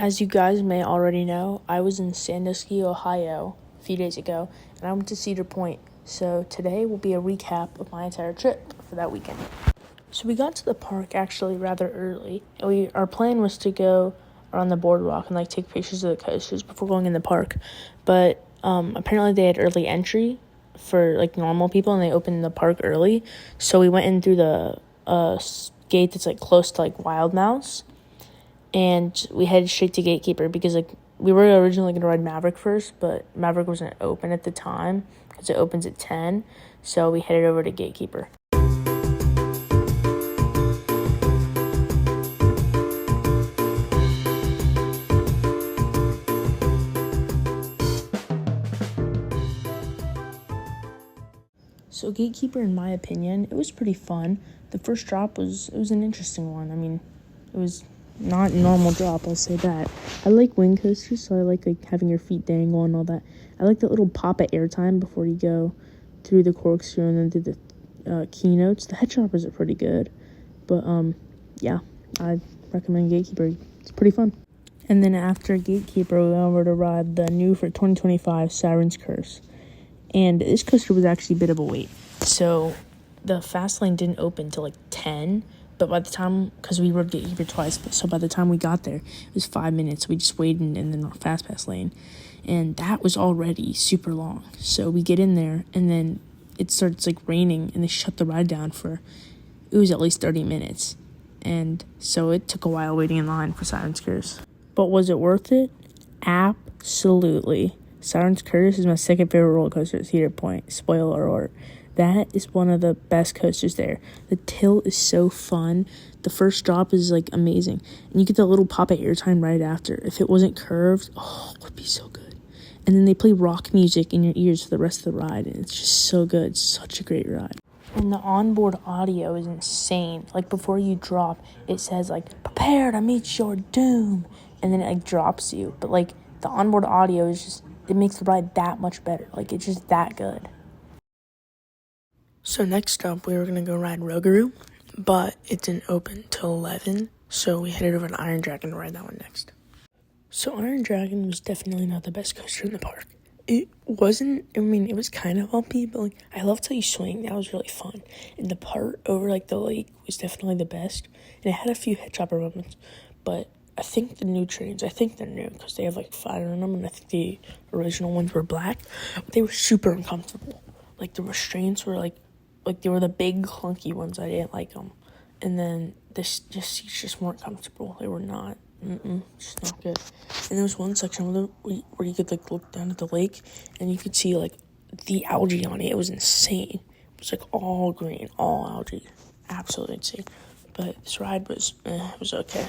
As you guys may already know, I was in Sandusky, Ohio a few days ago, and I went to Cedar Point. So today will be a recap of my entire trip for that weekend. So we got to the park actually rather early. Our plan was to go around the boardwalk and take pictures of the coasters before going in the park. But apparently they had early entry for normal people, and they opened the park early. So we went in through the gate that's close to Wild Mouse. And we headed straight to Gatekeeper because we were originally going to ride Maverick first, but Maverick wasn't open at the time because it opens at 10. So we headed over to Gatekeeper. So Gatekeeper, in my opinion, it was pretty fun. The first drop was an interesting one. I mean, it was not a normal drop, I'll say that. I like wing coasters, so I like having your feet dangle and all that. I like that little pop of airtime before you go through the corkscrew and then through the keynotes. The head choppers are pretty good, but yeah, I recommend Gatekeeper. It's pretty fun. And then after Gatekeeper, we went over to ride the new for 2025 Siren's Curse. And this coaster was actually a bit of a wait. So the fast lane didn't open till 10. But by the time, because we rode Gatekeeper twice, so by the time we got there, it was 5 minutes. We just waited in the fast pass lane. And that was already super long. So we get in there, and then it starts raining, and they shut the ride down it was at least 30 minutes. And so it took a while waiting in line for Siren's Curse. But was it worth it? Absolutely. Siren's Curse is my second favorite roller coaster at Cedar Point. Spoiler alert. That is one of the best coasters there. The tilt is so fun. The first drop is amazing. And you get the little pop of airtime right after. If it wasn't curved, it would be so good. And then they play rock music in your ears for the rest of the ride. And it's just so good. It's such a great ride. And the onboard audio is insane. Before you drop, it says prepare to meet your doom. And then it drops you. But the onboard audio is just, it makes the ride that much better. It's just that good. So next up, we were going to go ride Rougarou, but it didn't open till 11, so we headed over to Iron Dragon to ride that one next. So Iron Dragon was definitely not the best coaster in the park. It wasn't, it was kind of bumpy, but I loved how you swing. That was really fun. And the part over the lake was definitely the best, and it had a few head chopper moments, but I think the new trains, they're new because they have fire in them, and I think the original ones were black, but they were super uncomfortable. The restraints were they were the big clunky ones. I didn't like them. And then the seats just weren't comfortable. They were not. Just not good. And there was one section where you could look down at the lake and you could see the algae on it. It was insane. It was all green, all algae. Absolutely insane. But this ride was okay.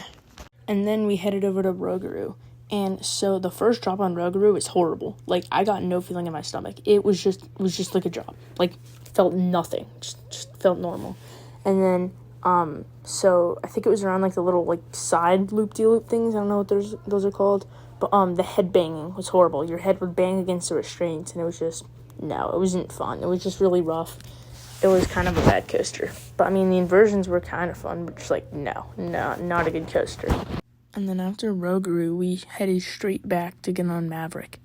And then we headed over to Rougarou. And so the first drop on Rougarou is horrible. I got no feeling in my stomach. It was just like a drop. Felt nothing. Just felt normal. And then, so I think it was around the little side loop-de-loop things. I don't know what those are called. But the head banging was horrible. Your head would bang against the restraints, and it was just, no, it wasn't fun. It was just really rough. It was kind of a bad coaster. But the inversions were kind of fun, but just no, not a good coaster. And then after Rougarou, we headed straight back to get on Maverick.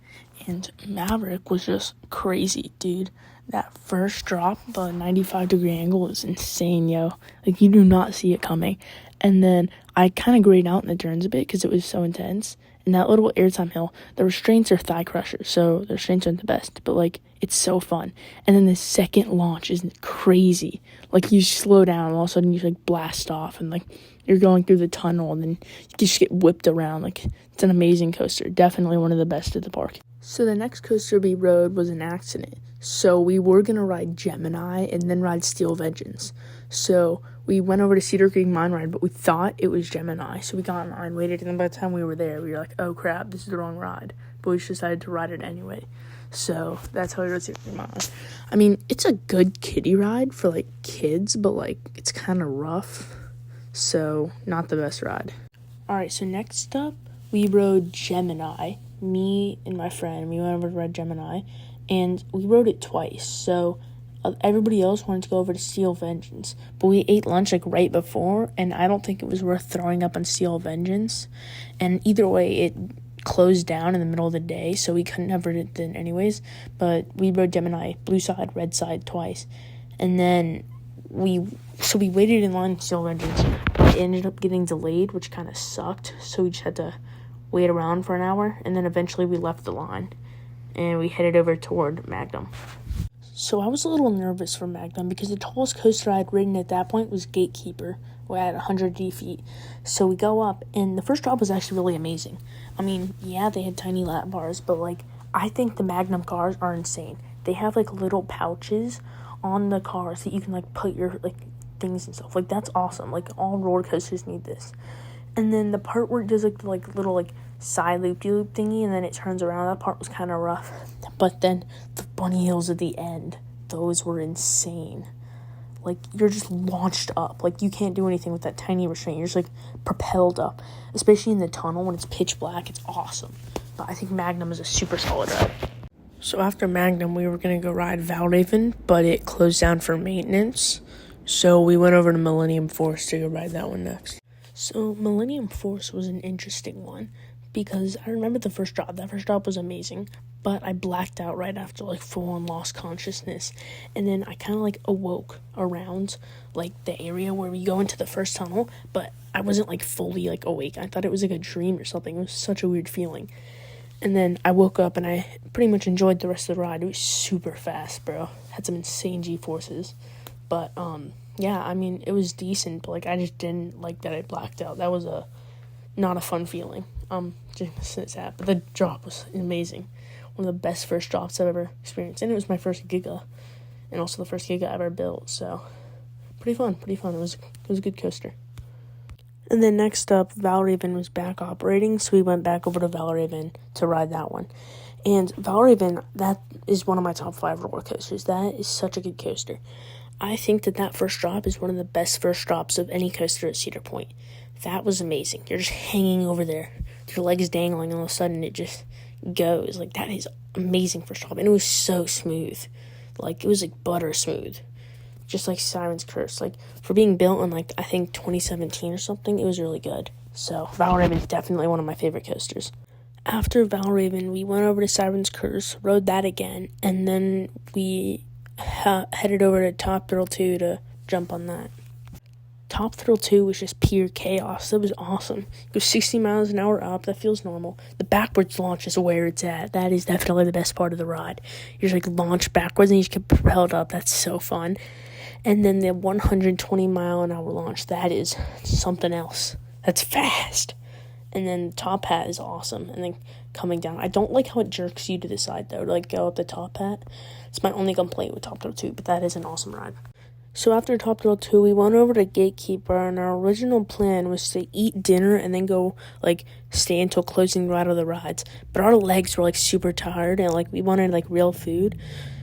And Maverick was just crazy, dude. That first drop, the 95-degree angle, is insane, yo. You do not see it coming. And then I kind of grayed out in the turns a bit because it was so intense. And that little airtime hill, the restraints are thigh crushers, so the restraints aren't the best. But, it's so fun. And then the second launch is crazy. You slow down, and all of a sudden you, blast off. And, you're going through the tunnel, and then you just get whipped around. It's an amazing coaster. Definitely one of the best at the park. So the next coaster we rode was an accident. So we were going to ride Gemini and then ride Steel Vengeance. So we went over to Cedar Creek Mine Ride, but we thought it was Gemini. So we got in line, waited, and then by the time we were there, we were oh crap, this is the wrong ride. But we just decided to ride it anyway. So that's how we rode Cedar Creek Mine Ride. It's a good kiddie ride for kids, but it's kind of rough. So not the best ride. Alright, so next up, we rode Gemini. Me and my friend, we went over to ride Gemini, and we rode it twice. So Everybody else wanted to go over to Steel Vengeance, but we ate lunch like right before, and I don't think it was worth throwing up on Steel Vengeance. And either way, it closed down in the middle of the day, so we couldn't have ridden it then anyways. But we rode Gemini, blue side, red side twice, and then we waited in line at Steel Vengeance. It ended up getting delayed, which kind of sucked, so we just had to wait around for an hour, and then eventually we left the line, and we headed over toward Magnum. So I was a little nervous for Magnum because the tallest coaster I had ridden at that point was Gatekeeper. We're at 100 feet. So we go up, and the first drop was actually really amazing. I mean, yeah, they had tiny lap bars, but, like, I think the Magnum cars are insane. They have, like, little pouches on the cars that you can, like, put your, like, things and stuff. Like, that's awesome. Like, all roller coasters need this. And then the part where it does, like little, like, side loop-de-loop thingy, and then it turns around, that part was kind of rough. But then the bunny hills at the end, those were insane. Like, you're just launched up. Like, you can't do anything with that tiny restraint. You're just, like, propelled up. Especially in the tunnel when it's pitch black. It's awesome. But I think Magnum is a super solid ride. So after Magnum, we were going to go ride Valraven, but it closed down for maintenance. So we went over to Millennium Force to go ride that one next. So Millennium Force was an interesting one because I remember the first drop. That first drop was amazing, but I blacked out right after, like, full-on lost consciousness. And then I kind of, like, awoke around, like, the area where we go into the first tunnel, but I wasn't, like, fully, like, awake. I thought it was, like, a dream or something. It was such a weird feeling. And then I woke up and I pretty much enjoyed the rest of the ride. It was super fast, bro. Had some insane G-forces. But, yeah, I mean, it was decent, but, like, I just didn't like that I blacked out. That was not a fun feeling. Just sad, but the drop was amazing. One of the best first drops I've ever experienced, and it was my first Giga, and also the first Giga I ever built, so pretty fun. It was a good coaster. And then next up, Valraven was back operating, so we went back over to Valraven to ride that one. And Valraven, that is one of my top 5 roller coasters. That is such a good coaster. I think that first drop is one of the best first drops of any coaster at Cedar Point. That was amazing. You're just hanging over there, your legs dangling, and all of a sudden it just goes. Like, that is amazing first drop. And it was so smooth. Like, it was, like, butter smooth. Just like Siren's Curse. Like, for being built in, like, I think 2017 or something, it was really good. So, Valraven is definitely one of my favorite coasters. After Valraven, we went over to Siren's Curse, rode that again, and then we headed over to Top Thrill 2 to jump on that. Top Thrill 2 was just pure chaos. That was awesome. It goes 60 miles an hour up. That feels normal. The backwards launch is where it's at. That is definitely the best part of the ride. You just, like, launch backwards and you just get propelled up. That's so fun. And then the 120 mile an hour launch, that is something else. That's fast. And then the top hat is awesome. And then coming down, I don't like how it jerks you to the side, though, to, like, go up the top hat. It's my only complaint with Top Thrill 2, but that is an awesome ride. So after Top Thrill 2, we went over to Gatekeeper, and our original plan was to eat dinner and then go, like, stay until closing right of the rides. But our legs were, like, super tired, and, like, we wanted, like, real food.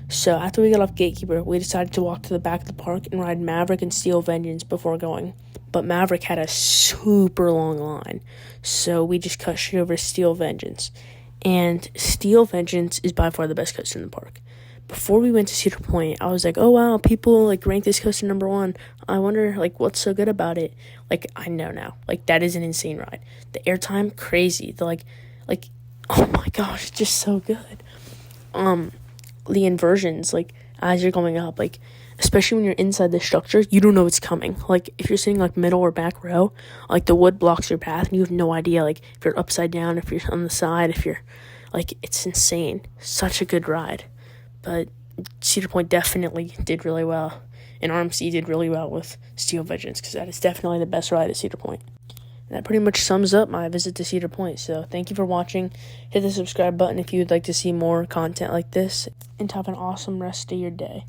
So after we got off Gatekeeper, we decided to walk to the back of the park and ride Maverick and Steel Vengeance before going. But Maverick had a super long line, so we just cut straight over to Steel Vengeance. And Steel Vengeance is by far the best coaster in the park. Before we went to Cedar Point, I was like, oh, wow, people, like, rank this coaster number 1. I wonder, like, what's so good about it? Like, I know now. Like, that is an insane ride. The airtime, crazy. The, like, oh, my gosh, it's just so good. The inversions, like, as you're going up, like, especially when you're inside the structure, you don't know what's coming. Like, if you're sitting, like, middle or back row, like, the wood blocks your path, and you have no idea, like, if you're upside down, if you're on the side, if you're, like, it's insane. Such a good ride. But Cedar Point definitely did really well, and RMC did really well with Steel Vengeance, because that is definitely the best ride at Cedar Point. And that pretty much sums up my visit to Cedar Point, so thank you for watching. Hit the subscribe button if you would like to see more content like this, and have an awesome rest of your day.